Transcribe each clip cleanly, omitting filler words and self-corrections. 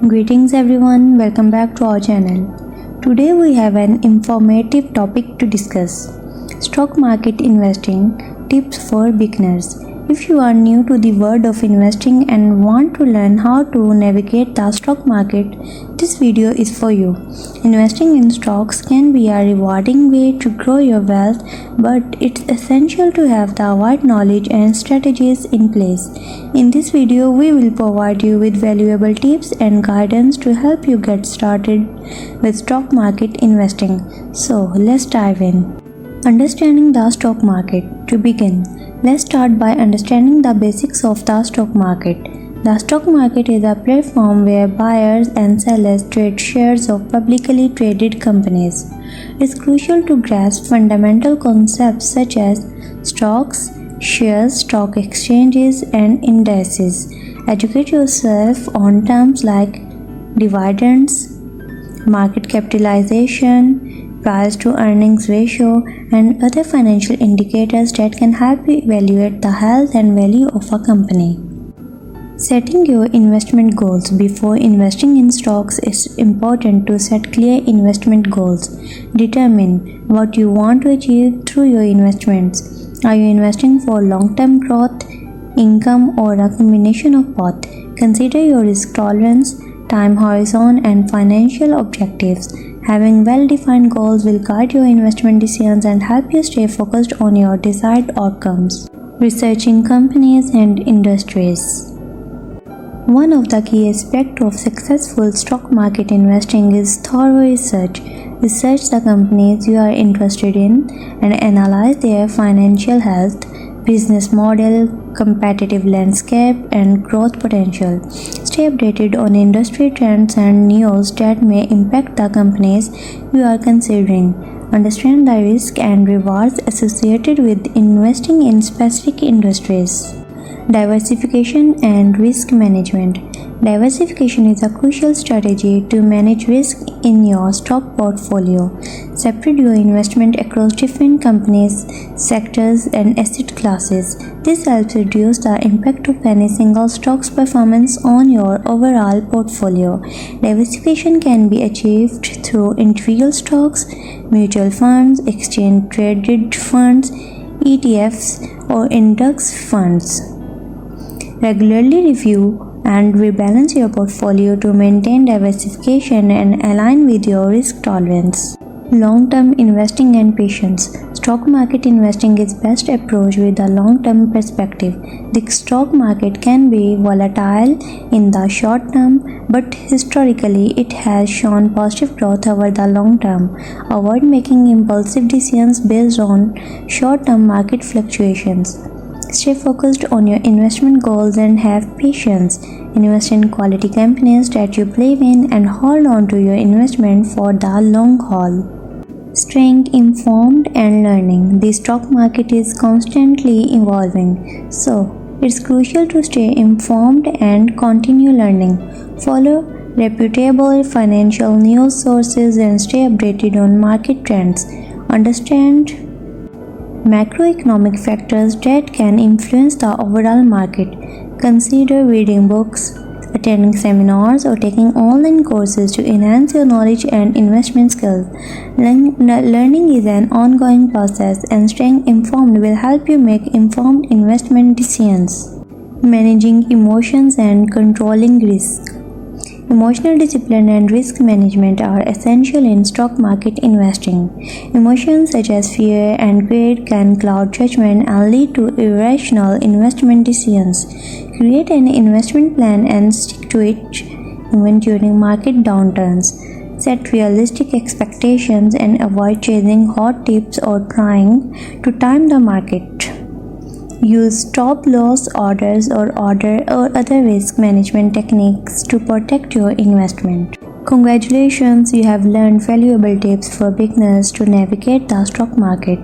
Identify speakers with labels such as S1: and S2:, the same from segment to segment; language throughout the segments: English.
S1: Greetings everyone, welcome back to our channel. Today we have an informative topic to discuss. Stock market investing tips for beginners. If you are new to the world of investing and want to learn how to navigate the stock market, this video is for you. Investing in stocks can be a rewarding way to grow your wealth, but it's essential to have the right knowledge and strategies in place. In this video, we will provide you with valuable tips and guidance to help you get started with stock market investing. So, let's dive in. Understanding the stock market. To begin, let's start by understanding the basics of the stock market. The stock market is a platform where buyers and sellers trade shares of publicly traded companies. It's crucial to grasp fundamental concepts such as stocks, shares, stock exchanges, and indices. Educate yourself on terms like dividends, market capitalization, price to earnings ratio, and other financial indicators that can help you evaluate the health and value of a company. Setting your investment goals. Before investing in stocks, it's important to set clear investment goals. Determine what you want to achieve through your investments. Are you investing for long-term growth, income, or a combination of both? Consider your risk tolerance, time horizon, and financial objectives. Having well-defined goals will guide your investment decisions and help you stay focused on your desired outcomes. Researching companies and industries. One of the key aspects of successful stock market investing is thorough research. Research the companies you are interested in and analyze their financial health, business model, competitive landscape, and growth potential. Stay updated on industry trends and news that may impact the companies you are considering. Understand the risks and rewards associated with investing in specific industries. Diversification and risk management. Diversification is a crucial strategy to manage risk in your stock portfolio. Separate your investment across different companies, sectors, and asset classes. This helps reduce the impact of any single stock's performance on your overall portfolio. Diversification can be achieved through individual stocks, mutual funds, exchange-traded funds, ETFs, or index funds. Regularly review and rebalance your portfolio to maintain diversification and align with your risk tolerance. Long-term investing and patience. Stock market investing is best approached with a long-term perspective. The stock market can be volatile in the short term, but historically it has shown positive growth over the long term. Avoid making impulsive decisions based on short-term market fluctuations. Stay focused on your investment goals and have patience. Invest in quality companies that you believe in and hold on to your investment for the long haul. Staying informed and learning. The stock market is constantly evolving, so it's crucial to stay informed and continue learning. Follow reputable financial news sources and stay updated on market trends. Understand macroeconomic factors that can influence the overall market. Consider reading books, attending seminars, or taking online courses to enhance your knowledge and investment skills. Learning is an ongoing process, and staying informed will help you make informed investment decisions. Managing emotions and controlling risk. Emotional discipline and risk management are essential in stock market investing. Emotions such as fear and greed can cloud judgment and lead to irrational investment decisions. Create an investment plan and stick to it even during market downturns. Set realistic expectations and avoid chasing hot tips or trying to time the market. Use stop-loss orders or other risk management techniques to protect your investment. Congratulations, you have learned valuable tips for beginners to navigate the stock market.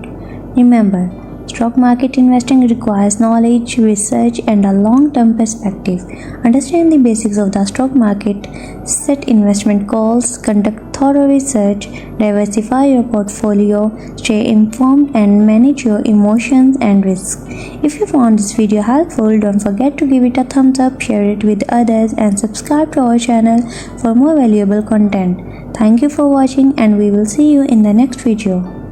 S1: Remember, Stock market investing requires knowledge, research, and a long-term perspective. Understand the basics of the stock market, set investment goals, conduct thorough research, diversify your portfolio, stay informed, and manage your emotions and risks. If you found this video helpful, don't forget to give it a thumbs up, share it with others, and subscribe to our channel for more valuable content. Thank you for watching, and we will see you in the next video.